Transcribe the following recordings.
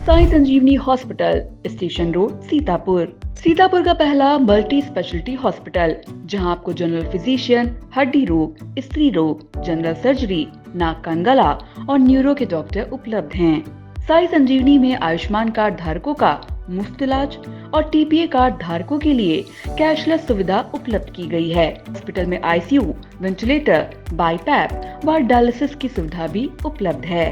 Sai Sanjivani hospital, station road, Sitapur. Sitapur का पहला multi speciality hospital, जहां आपको जनरल फिजिशियन, हड्डी रोग, स्त्री रोग, जनरल सर्जरी, नाक कान गला और न्यूरो के डॉक्टर उपलब्ध हैं। साई संजीवनी में आयुष्मान कार्ड धारकों का मुफ्त इलाज और टीपीए कार्ड धारकों के लिए कैशलेस सुविधा उपलब्ध की गई है। हॉस्पिटल में आईसीयू, वेंटिलेटर, बाईपैप व डायलिसिस की सुविधा भी उपलब्ध है।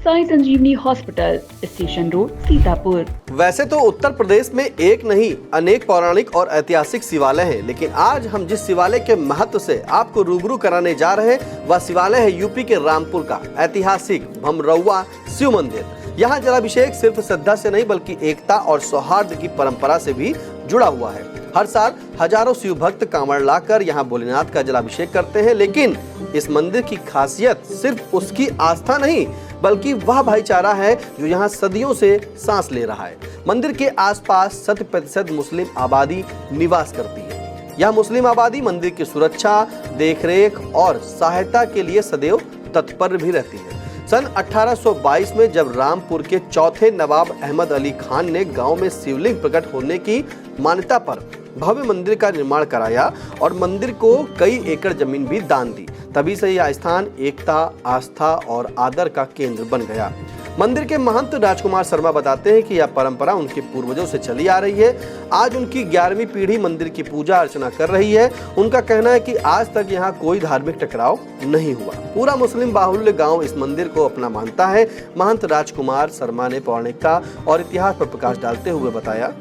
Sai Sanjivani hospital, station road, Sitapur. वैसे तो उत्तर प्रदेश में एक नहीं अनेक पौराणिक और ऐतिहासिक शिवालय हैं, लेकिन आज हम जिस शिवालय के महत्व से आपको रूबरू कराने जा रहे हैं वह शिवालय है यूपी के रामपुर का ऐतिहासिक भमरौआ शिव मंदिर। यहाँ जलाभिषेक सिर्फ श्रद्धा से नहीं बल्कि एकता और सौहार्द की परंपरा से भी जुड़ा हुआ है। हर साल हजारों शिव भक्त कांवड़ लाकर यहाँ भोलेनाथ का जलाभिषेक करते हैं, लेकिन इस मंदिर की खासियत सिर्फ उसकी आस्था नहीं बल्कि वह भाईचारा है जो यहाँ सदियों से सांस ले रहा है। मंदिर के आसपास 100% मुस्लिम आबादी निवास करती है। यह मुस्लिम आबादी मंदिर की सुरक्षा, देखरेख और सहायता के लिए सदैव तत्पर भी रहती है। सन 1822 में जब रामपुर के चौथे नवाब अहमद अली खान ने गांव में शिवलिंग प्रकट होने की मान्यता पर भव्य मंदिर का निर्माण कराया और मंदिर को कई एकड़ जमीन भी दान दी, तभी से यह स्थान एकता, आस्था और आदर का केंद्र बन गया। मंदिर के महंत राजकुमार शर्मा बताते हैं कि यह परंपरा उनके पूर्वजों से चली आ रही है। आज उनकी 11वीं पीढ़ी मंदिर की पूजा अर्चना कर रही है। उनका कहना है कि आज तक यहाँ कोई धार्मिक टकराव नहीं हुआ। पूरा मुस्लिम बाहुल्य गांव इस मंदिर को अपना मानता है। महंत राजकुमार शर्मा ने पौराणिकता और इतिहास पर प्रकाश डालते हुए बताया,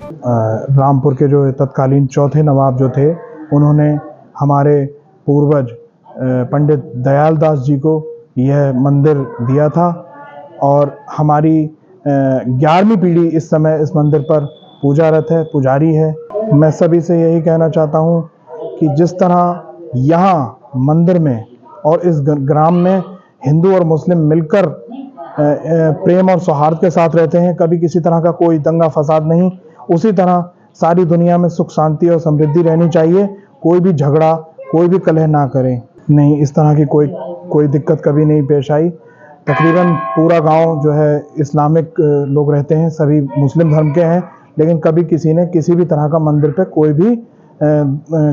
रामपुर के जो तत्कालीन चौथे नवाब जो थे, उन्होंने हमारे पूर्वज पंडित दयाल दास जी को यह मंदिर दिया था और हमारी 11वीं पीढ़ी इस समय इस मंदिर पर पूजारत है, पुजारी है। मैं सभी से यही कहना चाहता हूँ कि जिस तरह यहाँ मंदिर में और इस ग्राम में हिंदू और मुस्लिम मिलकर प्रेम और सौहार्द के साथ रहते हैं, कभी किसी तरह का कोई दंगा फसाद नहीं, उसी तरह सारी दुनिया में सुख शांति और समृद्धि रहनी चाहिए। कोई भी झगड़ा, कोई भी कलह ना करें। नहीं, इस तरह की कोई दिक्कत कभी नहीं पेश आई। तकरीबन पूरा गांव जो है इस्लामिक लोग रहते हैं, सभी मुस्लिम धर्म के हैं, लेकिन कभी किसी ने किसी भी तरह का मंदिर पे कोई भी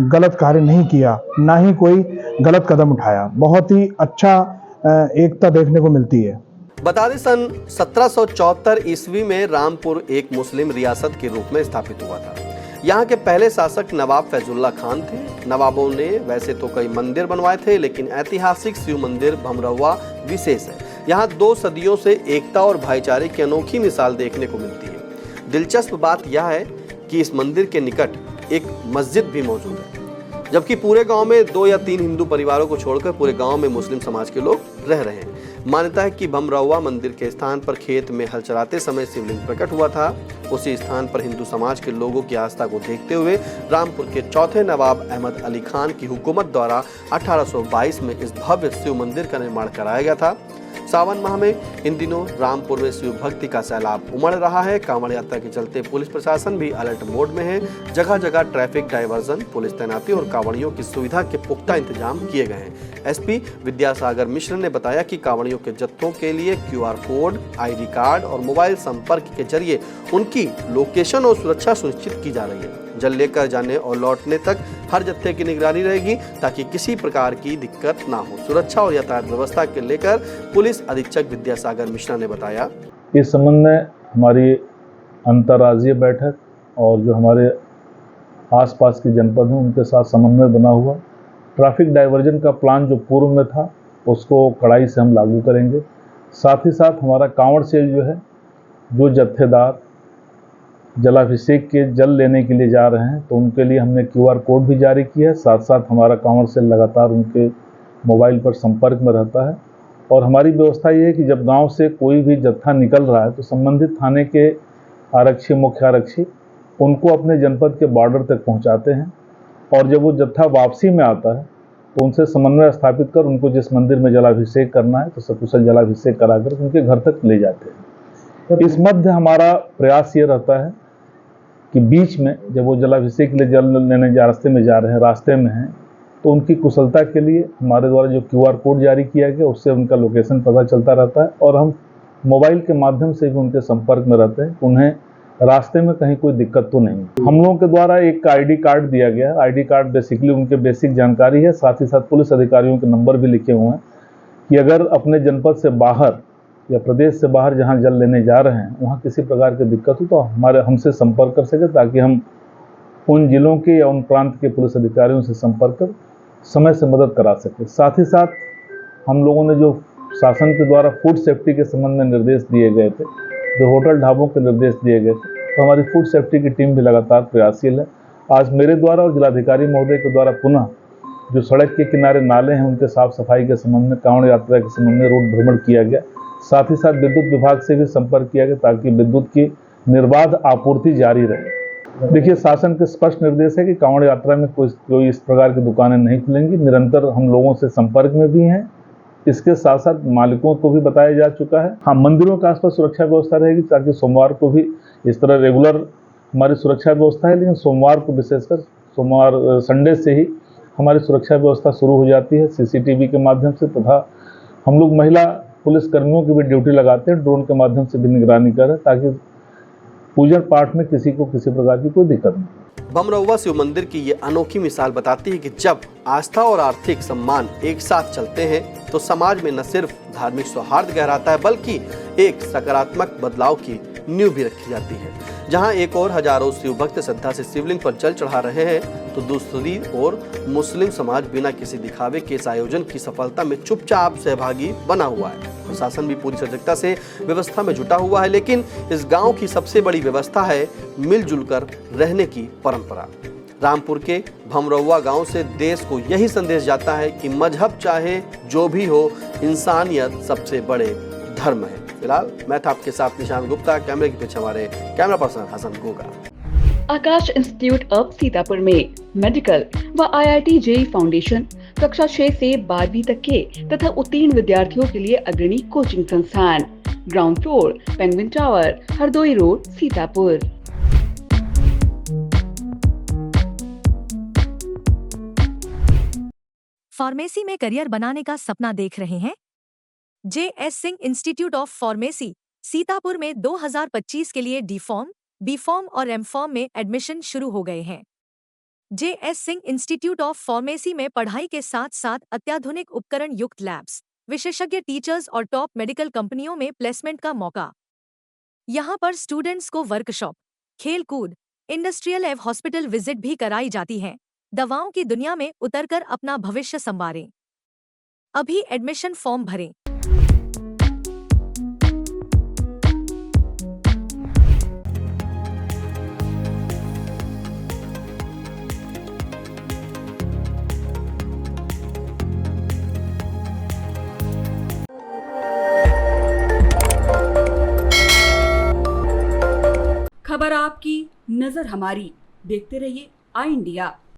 गलत कार्य नहीं किया, ना ही कोई गलत कदम उठाया। बहुत ही अच्छा एकता देखने को मिलती है। बता दें, सन 1774 ईस्वी में रामपुर एक मुस्लिम रियासत के रूप में स्थापित हुआ था। यहाँ के पहले शासक नवाब फैजुल्ला खान थे। नवाबों ने वैसे तो कई मंदिर बनवाए थे, लेकिन ऐतिहासिक शिव मंदिर भमरौआ विशेष है। यहाँ 2 सदियों से एकता और भाईचारे की अनोखी मिसाल देखने को मिलती है। दिलचस्प बात यह है कि इस मंदिर के निकट एक मस्जिद भी मौजूद है, जबकि पूरे गांव में 2 या 3 हिंदू परिवारों को छोड़कर पूरे गांव में मुस्लिम समाज के लोग रह रहे हैं। मान्यता है कि भमरौआ मंदिर के स्थान पर खेत में हल चलाते समय शिवलिंग प्रकट हुआ था। उसी स्थान पर हिंदू समाज के लोगों की आस्था को देखते हुए रामपुर के चौथे नवाब अहमद अली खान की हुकूमत द्वारा 1822 में इस भव्य शिव मंदिर का निर्माण कराया गया था। सावन माह में इन दिनों रामपुर में शिव भक्ति का सैलाब उमड़ रहा है। कांवड़ यात्रा के चलते पुलिस प्रशासन भी अलर्ट मोड में है। जगह जगह ट्रैफिक डायवर्जन, पुलिस तैनाती और कांवड़ियों की सुविधा के पुख्ता इंतजाम किए गए हैं। एसपी विद्यासागर मिश्र ने बताया कि कांवड़ियों के जत्थों के लिए QR कोड, ID कार्ड और मोबाइल संपर्क के जरिए उनकी लोकेशन और सुरक्षा सुनिश्चित की जा रही है। जल लेकर जाने और लौटने तक हर जत्थे की निगरानी रहेगी ताकि किसी प्रकार की दिक्कत ना हो। सुरक्षा और यातायात व्यवस्था के लेकर पुलिस अधीक्षक विद्यासागर मिश्रा ने बताया, इस संबंध में हमारी अंतर्राज्यीय बैठक और जो हमारे आसपास के जनपद हैं उनके साथ समन्वय बना हुआ। ट्रैफिक डाइवर्जन का प्लान जो पूर्व में था उसको कड़ाई से हम लागू करेंगे। साथ ही साथ हमारा कांवड़ सेल जो है, जो जत्थेदार जलाभिषेक के जल लेने के लिए जा रहे हैं तो उनके लिए हमने QR कोड भी जारी किया है। साथ साथ हमारा कांवड़ सेल लगातार उनके मोबाइल पर संपर्क में रहता है और हमारी व्यवस्था ये है कि जब गांव से कोई भी जत्था निकल रहा है तो संबंधित थाने के आरक्षी, मुख्य आरक्षी उनको अपने जनपद के बॉर्डर तक पहुंचाते हैं और जब वो जत्था वापसी में आता है तो उनसे समन्वय स्थापित कर उनको जिस मंदिर में जलाभिषेक करना है तो सकुशल जलाभिषेक कराकर उनके घर तक ले जाते हैं। इस मध्य हमारा प्रयास ये रहता है कि बीच में जब वो जलाभिषेक के लिए जल लेने रास्ते में जा रहे हैं, रास्ते में हैं, तो उनकी कुशलता के लिए हमारे द्वारा जो QR कोड जारी किया गया उससे उनका लोकेशन पता चलता रहता है और हम मोबाइल के माध्यम से भी उनके संपर्क में रहते हैं, उन्हें रास्ते में कहीं कोई दिक्कत तो नहीं। हम लोगों के द्वारा एक आईडी कार्ड दिया गया है। आईडी कार्ड बेसिकली उनके बेसिक जानकारी है, साथ ही साथ पुलिस अधिकारियों के नंबर भी लिखे हुए हैं कि अगर अपने जनपद से बाहर या प्रदेश से बाहर जहां जल लेने जा रहे हैं वहां किसी प्रकार की दिक्कत हो तो हमसे संपर्क कर सके, ताकि हम उन जिलों के या उन प्रांत के पुलिस अधिकारियों से संपर्क कर समय से मदद करा सके। साथ ही साथ हम लोगों ने जो शासन के द्वारा फूड सेफ्टी के संबंध में निर्देश दिए गए थे, जो होटल ढाबों के निर्देश दिए गए थे, तो हमारी फूड सेफ्टी की टीम भी लगातार प्रयासशील है। आज मेरे द्वारा और जिलाधिकारी महोदय के द्वारा पुनः जो सड़क के किनारे नाले हैं उनके साफ सफाई के संबंध में, कांवड़ यात्रा के संबंध में रोड भ्रमण किया गया। साथ ही साथ विद्युत विभाग से भी संपर्क किया गया ताकि विद्युत की निर्बाध आपूर्ति जारी रहे। देखिए, शासन के स्पष्ट निर्देश है कि कांवड़ यात्रा में कोई इस प्रकार की दुकानें नहीं खुलेंगी। निरंतर हम लोगों से संपर्क में भी हैं। इसके साथ साथ मालिकों को भी बताया जा चुका है। हाँ, मंदिरों के आसपास सुरक्षा व्यवस्था रहेगी ताकि सोमवार को भी इस तरह रेगुलर हमारी सुरक्षा व्यवस्था है, लेकिन सोमवार को विशेषकर सोमवार संडे से ही हमारी सुरक्षा व्यवस्था शुरू हो जाती है सीसीटीवी के माध्यम से, तथा हम लोग महिला पुलिस कर्मियों की भी ड्यूटी लगाते हैं, ड्रोन के माध्यम से भी निगरानी करें ताकि पूजन पाठ में किसी को किसी प्रकार की कोई दिक्कत नहीं। भमरौवा शिव मंदिर की ये अनोखी मिसाल बताती है कि जब आस्था और आर्थिक सम्मान एक साथ चलते हैं तो समाज में न सिर्फ धार्मिक सौहार्द गहराता है बल्कि एक सकारात्मक बदलाव की नींव भी रखी जाती है। जहां एक और हजारों शिव भक्त श्रद्धा से शिवलिंग पर जल चढ़ा रहे हैं तो दूसरी ओर मुस्लिम समाज बिना किसी दिखावे के इस आयोजन की सफलता में चुपचाप सहभागी बना हुआ है। प्रशासन भी पूरी सजगता से व्यवस्था में जुटा हुआ है, लेकिन इस गांव की सबसे बड़ी व्यवस्था है मिलजुल कर रहने की परंपरा। रामपुर के भमरौवा गांव से देश को यही संदेश जाता है कि मजहब चाहे जो भी हो, इंसानियत सबसे बड़े धर्म है। फिलहाल मैं था आपके साथ निशान गुप्ता, कैमरे के पीछे हमारे camera person Hasan Goga. Akash institute of Sitapur में मेडिकल व IIT JEE फाउंडेशन कक्षा 6 से 12वीं तक के तथा उत्तीर्ण विद्यार्थियों के लिए अग्रणी कोचिंग संस्थान। Ground floor, penguin tower, Hardoi road, Sitapur. Pharmacy में करियर बनाने का सपना देख रहे हैं? JS Singh institute of pharmacy Sitapur में 2025 के लिए D.Pharm, B.Pharm और M.Pharm में एडमिशन शुरू हो गए हैं। JS Singh institute of pharmacy में पढ़ाई के साथ साथ अत्याधुनिक उपकरण युक्त लैब्स, विशेषज्ञ टीचर्स और टॉप मेडिकल कंपनियों में प्लेसमेंट का मौका। यहाँ पर स्टूडेंट्स को वर्कशॉप, खेल-कूद, इंडस्ट्रियल एवं हॉस्पिटल विजिट भी कराई जाती है। दवाओं की दुनिया में उतरकर अपना भविष्य संवारें। अभी एडमिशन फॉर्म भरें। खबर आपकी, नजर हमारी। देखते रहिए आई इंडिया।